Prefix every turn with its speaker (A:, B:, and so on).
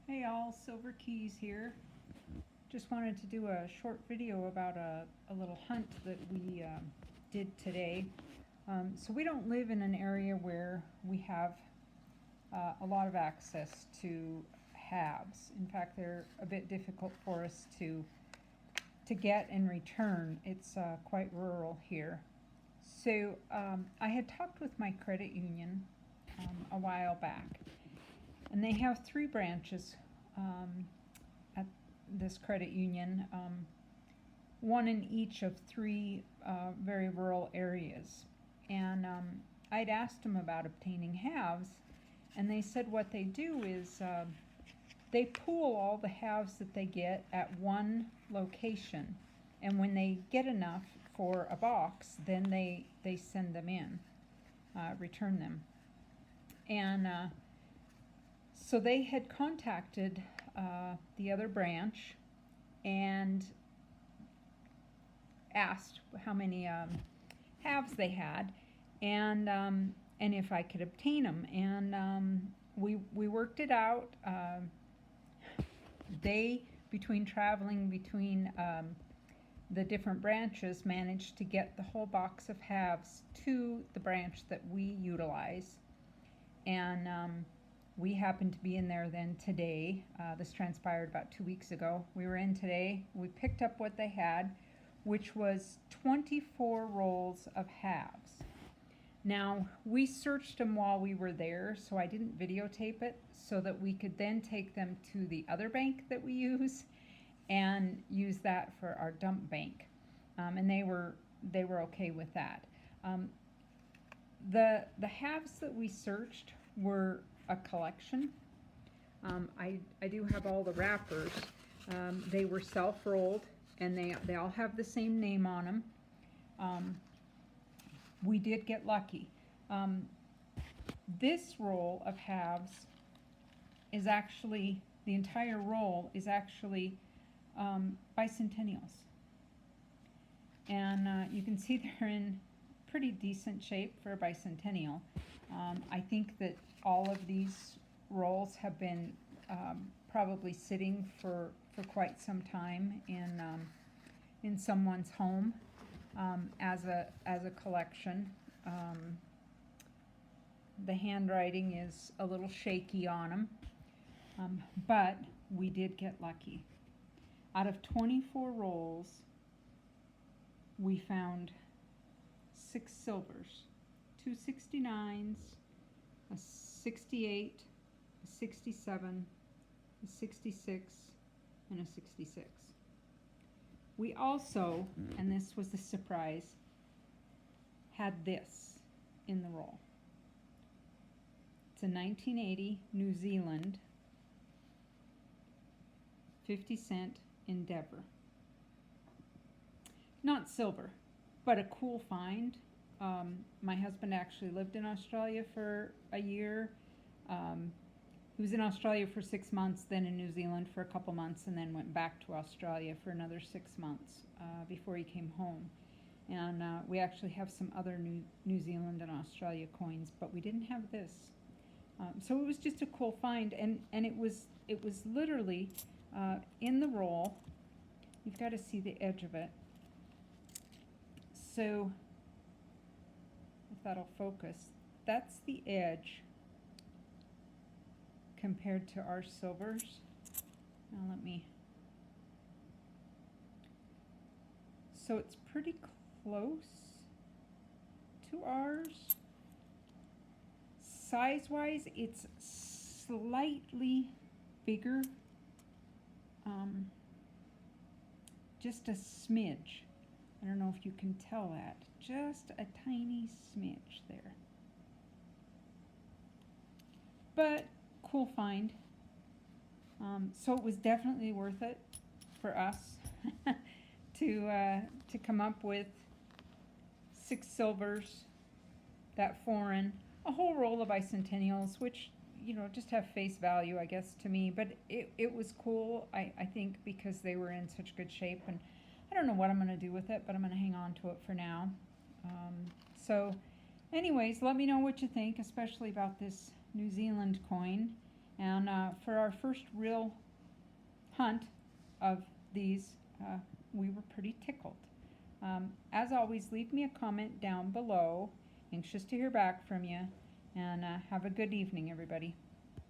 A: Hey all, Silver Keys here. Just wanted to do a short video about a little hunt that we did today. So we don't live in an area where we have a lot of access to halves. In fact, they're a bit difficult for us to get and return. It's quite rural here. So I had talked with my credit union a while back, and they have three branches at this credit union, one in each of three very rural areas. And I'd asked them about obtaining halves, and they said what they do is they pool all the halves that they get at one location, and when they get enough for a box, then they send them in, return them. And so they had contacted the other branch and asked how many halves they had, and if I could obtain them. And we worked it out. They, between traveling between the different branches, managed to get the whole box of halves to the branch that we utilize. And we happened to be in there then today. This transpired about 2 weeks ago. We were in today. We picked up what they had, which was 24 rolls of halves. Now, we searched them while we were there, so I didn't videotape it, so that we could then take them to the other bank that we use and use that for our dump bank. And they were okay with that. The halves that we searched were a collection. I do have all the wrappers. They were self-rolled, and they all have the same name on them. We did get lucky. This roll of halves is actually, the entire roll is actually bicentennials. And you can see they're in pretty decent shape for a bicentennial. I think that all of these rolls have been probably sitting for quite some time in someone's home as a collection. The handwriting is a little shaky on them, but we did get lucky. Out of 24 rolls, we found 6 silvers, 2 69s, a 68, a 67, a 66, and a 66. We also, and this was the surprise, had this in the roll. It's a 1980 New Zealand 50-cent Endeavour. Not silver, but a cool find. My husband actually lived in Australia for a year. He was in Australia for 6 months, then in New Zealand for a couple months, and then went back to Australia for another 6 months before he came home. And we actually have some other New Zealand and Australia coins, but we didn't have this. So it was just a cool find, and it was literally in the roll. You've got to see the edge of it. So if that'll focus, that's the edge compared to our silvers. Now let me, so it's pretty close to ours. Size-wise, it's slightly bigger, just a smidge. I don't know if you can tell that. Just a tiny smidge there. But cool find. So it was definitely worth it for us to come up with 6 silvers, that foreign, a whole roll of bicentennials, which, you know, just have face value, I guess, to me. But it was cool, I think, because they were in such good shape. And I don't know what I'm going to do with it, but I'm going to hang on to it for now. So anyways, let me know what you think, especially about this New Zealand coin. And for our first real hunt of these, we were pretty tickled. As always, leave me a comment down below. Anxious to hear back from you. And have a good evening, everybody.